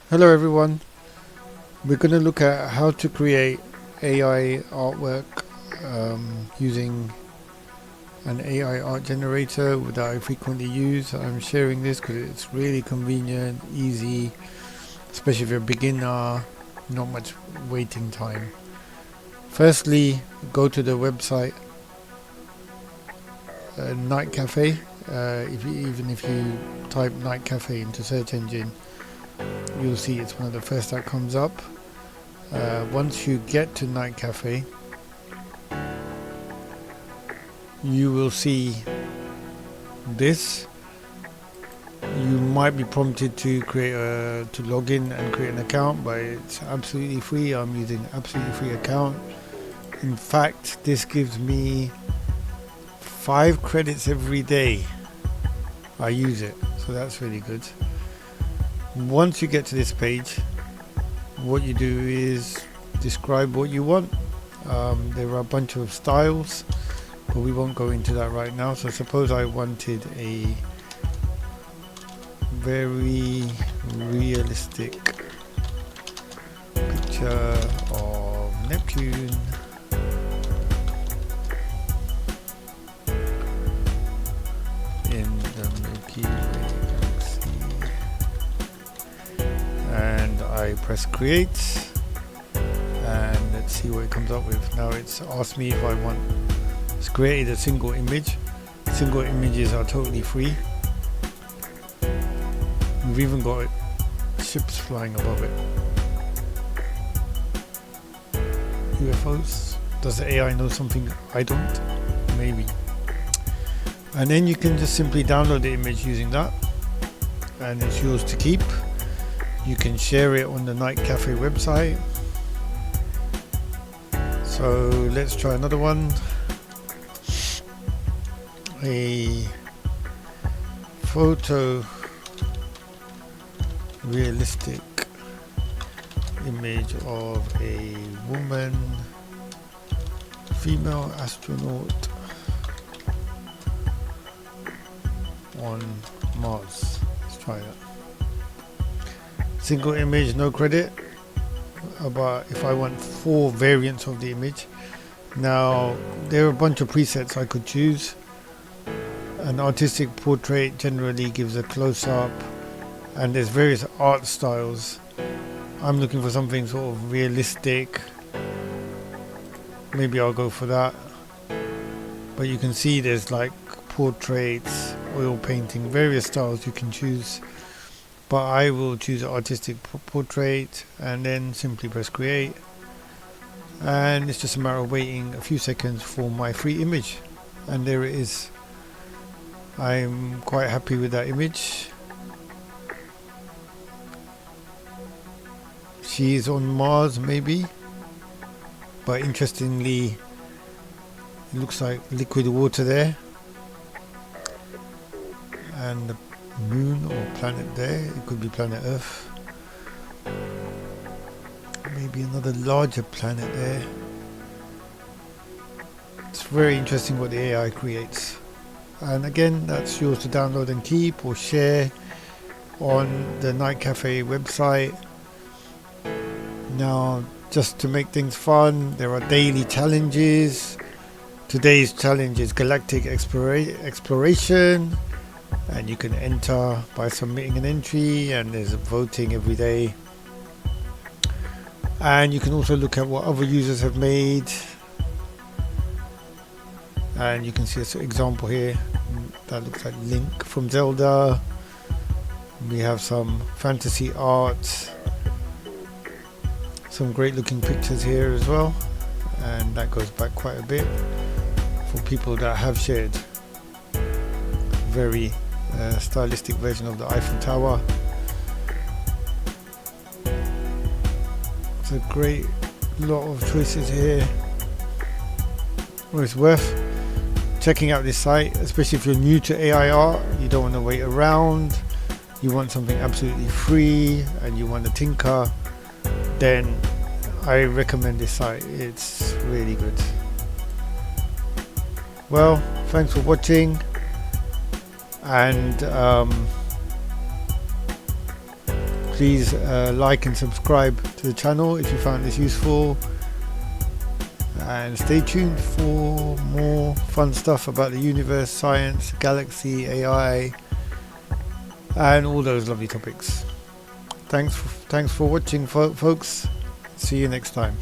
Hello everyone, we're going to look at how to create AI artwork using an AI art generator that I frequently use. I'm sharing this because it's really convenient, easy, especially if you're a beginner, not much waiting time. Firstly, go to the website NightCafe. Even if you type NightCafe into search engine, you'll see it's one of the first that comes up. Once you get to NightCafe, you will see this. You might be prompted to to log in and create an account, but it's absolutely free. I'm using an absolutely free account. In fact, this gives me 5 credits every day I use it, so that's really good. Once you get to this page, what you do is describe what you want. There are a bunch of styles, but we won't go into that right now. So suppose I wanted a very realistic picture of Neptune in the Milky Way galaxy, and I press create, and let's see what it comes up with. Now it's asked me if I want. It's created a single image. Single images are totally free. We've even got ships flying above it. UFOs. Does the AI know something I don't? Maybe. And then you can just simply download the image using that, and it's yours to keep. You can share it on the NightCafe website. So let's try another one. A photo realistic image of a woman, female astronaut on Mars. Let's try that. Single image, no credit. But if I want 4 variants of the image, now there are a bunch of presets I could choose. An artistic portrait generally gives a close-up, and there's various art styles. I'm looking for something sort of realistic. Maybe I'll go for that. But you can see there's like portraits, oil painting, various styles you can choose. But I will choose an artistic portrait and then simply press create. And it's just a matter of waiting a few seconds for my free image. And there it is. I'm quite happy with that image. She's on Mars maybe, but interestingly it looks like liquid water there, and the moon or planet there. It could be planet Earth, maybe another larger planet there. It's very interesting what the AI creates. And again, that's yours to download and keep or share on the NightCafe website. Now, just to make things fun, there are daily challenges. Today's challenge is galactic exploration, and you can enter by submitting an entry, and there's voting every day. And you can also look at what other users have made. And you can see an example here that looks like Link from Zelda. We have some fantasy art, some great looking pictures here as well, and that goes back quite a bit for people that have shared. Very stylistic version of the Eiffel Tower. It's a great lot of choices here. Well, it's worth checking out this site, especially if you're new to AI art. You don't want to wait around, you want something absolutely free, and you want to tinker, then I recommend this site. It's really good. Well, thanks for watching, and Please like and subscribe to the channel if you found this useful, and stay tuned for more fun stuff about the universe, science, galaxy, AI, and all those lovely topics. Thanks for watching, folks. See you next time.